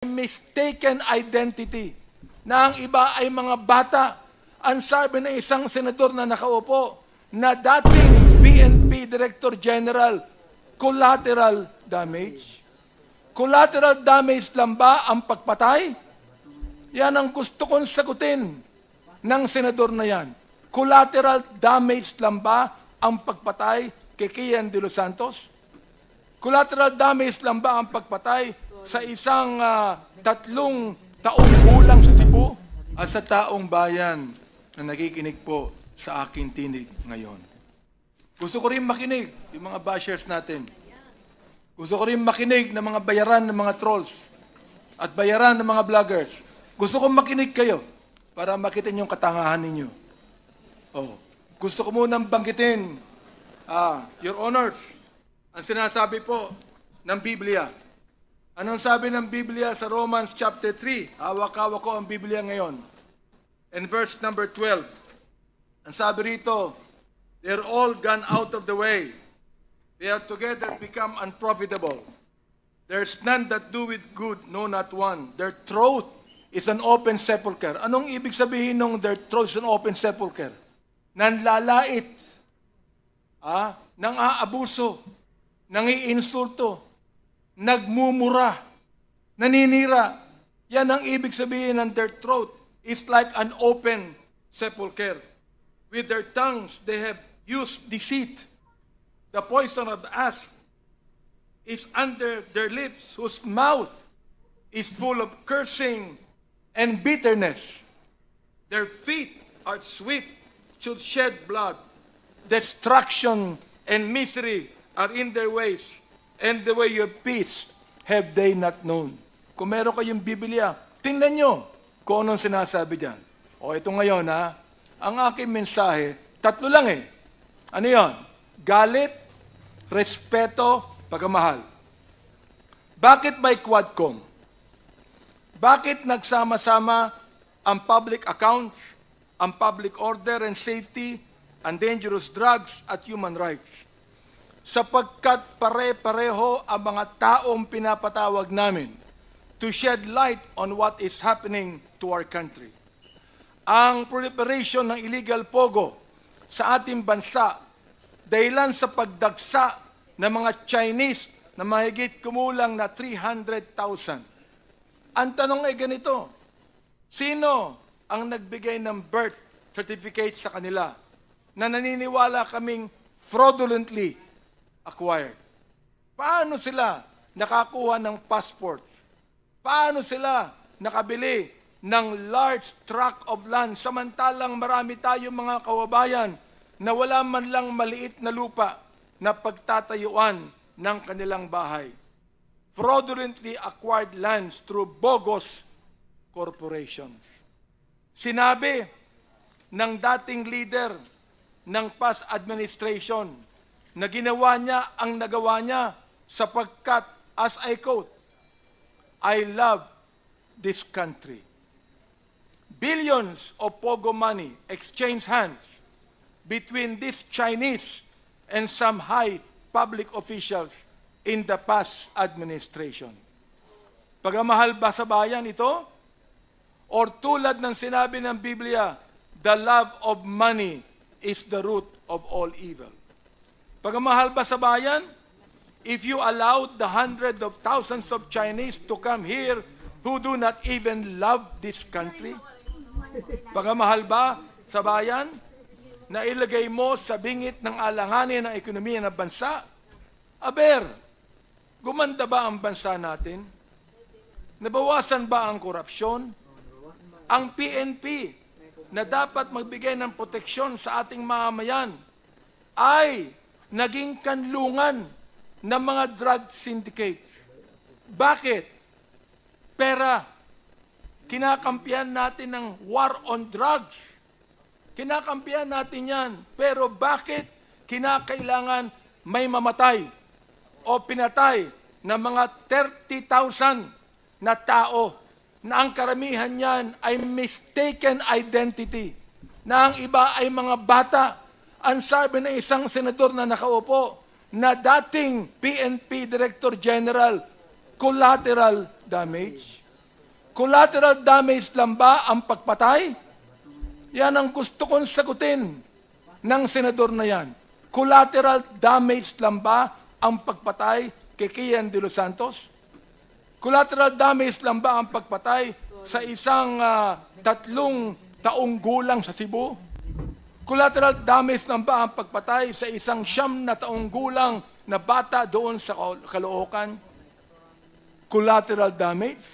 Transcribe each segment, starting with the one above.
mistaken identity na ang iba ay mga bata. Ang sabi ng isang senador na nakaupo na dating PNP Director General, collateral damage. Collateral damage lang ba ang pagpatay? Yan ang gusto kong sagutin ng senador na yan. Collateral damage lang ba ang pagpatay kay Kian de los Santos? Collateral damage lang ba ang pagpatay sa isang 3 taong gulang sa Cebu? At sa taong bayan na nakikinig po sa aking tinig ngayon. Gusto ko rin makinig yung mga bashers natin. Gusto ko rin makinig ng mga bayaran ng mga trolls at bayaran ng mga vloggers. Gusto ko makinig kayo para makita niyo yung katangahan ninyo. Gusto ko munang banggitin, Your Honors, ang sinasabi po ng Biblia. Anong sabi ng Biblia sa Romans chapter 3? Hawak-hawak ko ang Biblia ngayon. In verse number 12, ang sabi rito, they're all gone out of the way. They are together become unprofitable. There's none that do it good, no not one. Their throat is an open sepulcher. Anong ibig sabihin ng their throat is an open sepulcher? Nanlalait, nang aabuso, nang iinsulto, nagmumura, naninira. Yan ang ibig sabihin ng their throat is like an open sepulcher. With their tongues they have used deceit. The poison of asp is under their lips, whose mouth is full of cursing and bitterness. Their feet are swift to shed blood. Destruction and misery are in their ways, and the way of peace have they not known. Kung meron kayong Biblia, tingnan nyo kung anong sinasabi dyan. Ito ngayon ang aking mensahe, 3 lang Ano yon? Galit, respeto, pagmamahal. Bakit may Quadcom? Bakit nagsama-sama ang public accounts, ang public order and safety, ang dangerous drugs at human rights? Sapagkat pare-pareho ang mga taong pinapatawag namin to shed light on what is happening to our country. Ang proliferation ng illegal pogo sa ating bansa dahilan sa pagdagsa ng mga Chinese na mahigit kumulang na 300,000. Ang tanong ay ganito, sino ang nagbigay ng birth certificate sa kanila na naniniwala kaming fraudulently acquired? Paano sila nakakuha ng passport? Paano sila nakabili ng large tract of land samantalang marami tayong mga kababayan na wala man lang maliit na lupa na pagtatayuan ng kanilang bahay? Fraudulently acquired lands through bogus corporations. Sinabi ng dating leader ng past administration na ginawa niya ang nagawa niya sapagkat, as I quote, I love this country. Billions of pogo money exchanged hands between these Chinese and some high public officials in the past administration. Pagmamahal ba sa bayan ito? Or tulad ng sinabi ng Biblia, the love of money is the root of all evil. Pagmamahal ba sa bayan? If you allowed the hundreds of thousands of Chinese to come here who do not even love this country? Pagmamahal ba sa bayan na ilagay mo sa bingit ng alanganin ng ekonomiya ng bansa? Aber, gumanda ba ang bansa natin? Nabawasan ba ang korupsyon? Ang PNP na dapat magbigay ng proteksyon sa ating mamamayan ay naging kanlungan ng mga drug syndicate. Bakit? Pera. Kinakampihan natin ng war on drugs. Kinakampihan natin yan. Pero bakit kinakailangan may mamatay o pinatay ng mga 30,000 na tao na ang karamihan niyan ay mistaken identity, na ang iba ay mga bata? Ang sabi ng isang senador na nakaupo na dating PNP Director General, collateral damage. Collateral damage lang ba ang pagpatay? Yan ang gusto kong sagutin ng senador na yan. Collateral damage lang ba ang pagpatay kay Kian de los Santos? Collateral damage lang ba ang pagpatay sa isang 3 taong gulang sa Cebu? Collateral damage lang ba ang pagpatay sa isang 9 na taong gulang na bata doon sa Caloocan? Collateral damage?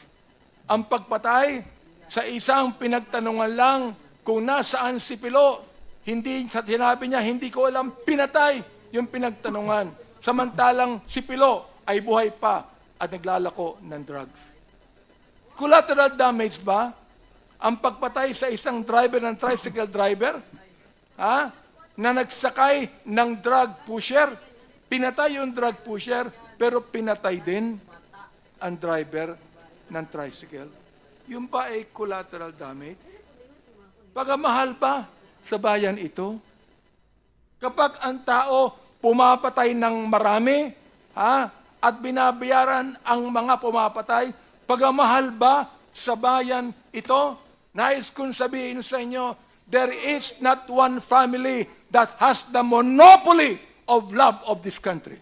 Ang pagpatay sa isang pinagtanungan lang kung nasaan si Pilo, hindi sa sinabi niya, hindi ko alam, pinatay yung pinagtanungan. Samantalang si Pilo ay buhay pa at naglalako ng drugs. Collateral damage ba ang pagpatay sa isang driver ng tricycle driver na nagsakay ng drug pusher? Pinatay yung drug pusher, pero pinatay din ang driver ng tricycle. Yung ba ay collateral damage? Pagamahal ba sa bayan ito? Kapag ang tao pumapatay ng marami, at binabayaran ang mga pumapatay, pagamahal ba sa bayan ito? Nais kong sabihin sa inyo, there is not one family that has the monopoly of love of this country.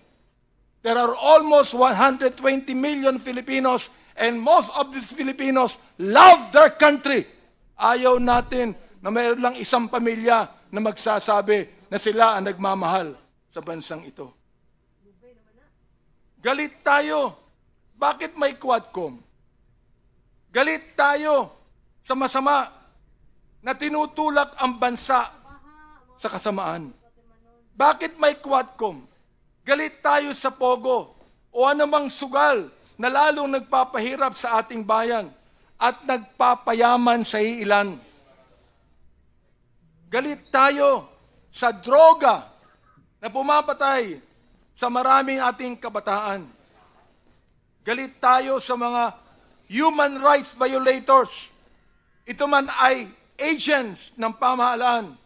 There are almost 120 million Filipinos, and most of these Filipinos love their country. Ayaw natin na mayroon lang isang pamilya na magsasabi na sila ang nagmamahal sa bansang ito. Galit tayo. Bakit may Quadcom? Galit tayo sa masama na tinutulak ang bansa sa kasamaan. Bakit may Quadcom? Galit tayo sa Pogo o anumang sugal na lalong nagpapahirap sa ating bayan at nagpapayaman sa iilan. Galit tayo sa droga na pumapatay sa maraming ating kabataan. Galit tayo sa mga human rights violators. Ito man ay agents ng pamahalaan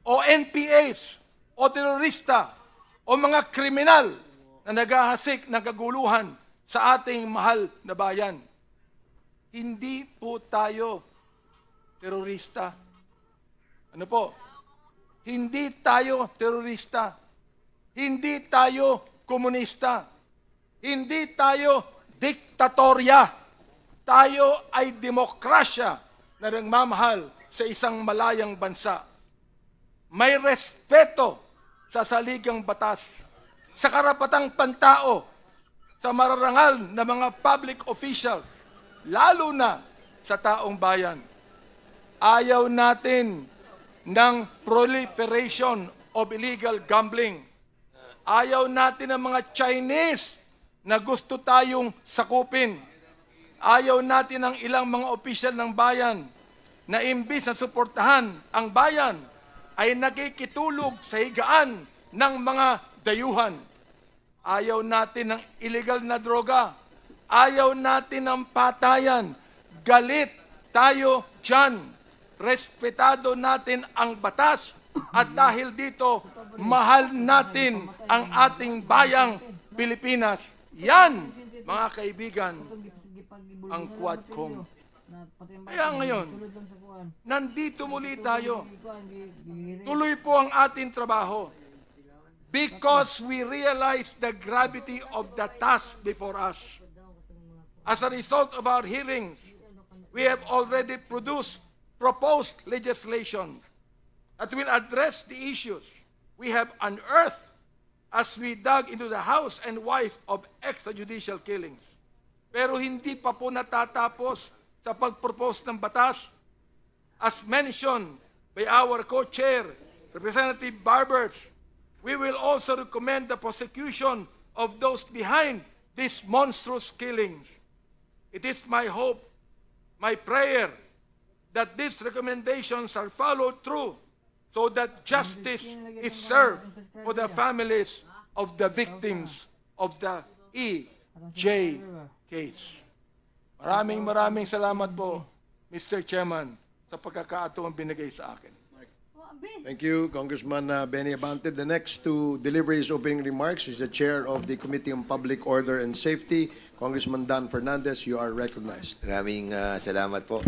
o NPAs o terorista o mga kriminal na naghahasik ng kaguluhan sa ating mahal na bayan. Hindi po tayo terorista. Ano po? Hindi tayo terorista. Hindi tayo komunista. Hindi tayo diktatorya. Tayo ay demokrasya na nagmamahal sa isang malayang bansa. May respeto sa saligang batas, sa karapatang pantao, sa mararangal na mga public officials, lalo na sa taong bayan. Ayaw natin ng proliferation of illegal gambling. Ayaw natin ng mga Chinese na gusto tayong sakupin. Ayaw natin ng ilang mga opisyal ng bayan na imbis na suportahan ang bayan ay nakikitulog sa higaan ng mga dayuhan. Ayaw natin ng illegal na droga. Ayaw natin ng patayan. Galit tayo dyan. Respetado natin ang batas at dahil dito, mahal natin ang ating bayang Pilipinas. Yan, mga kaibigan, ang Quadcom. Kaya ngayon, nandito muli tayo. Tuloy po ang ating trabaho because we realize the gravity of the task before us. As a result of our hearings, we have already proposed legislation that will address the issues we have unearthed as we dug into the house and wife of extrajudicial killings. Pero hindi pa po natatapos sa pag-propose ng batas. As mentioned by our co-chair, Representative Barbers, we will also recommend the prosecution of those behind these monstrous killings. It is my hope, my prayer, that these recommendations are followed through so that justice is served for the families of the victims of the EJ case. Maraming salamat po, Mr. Chairman, sa pagkakataong binigay sa akin. Thank you, Congressman Benny Abante. The next to deliver his opening remarks is the Chair of the Committee on Public Order and Safety, Congressman Dan Fernandez. You are recognized. Maraming salamat po.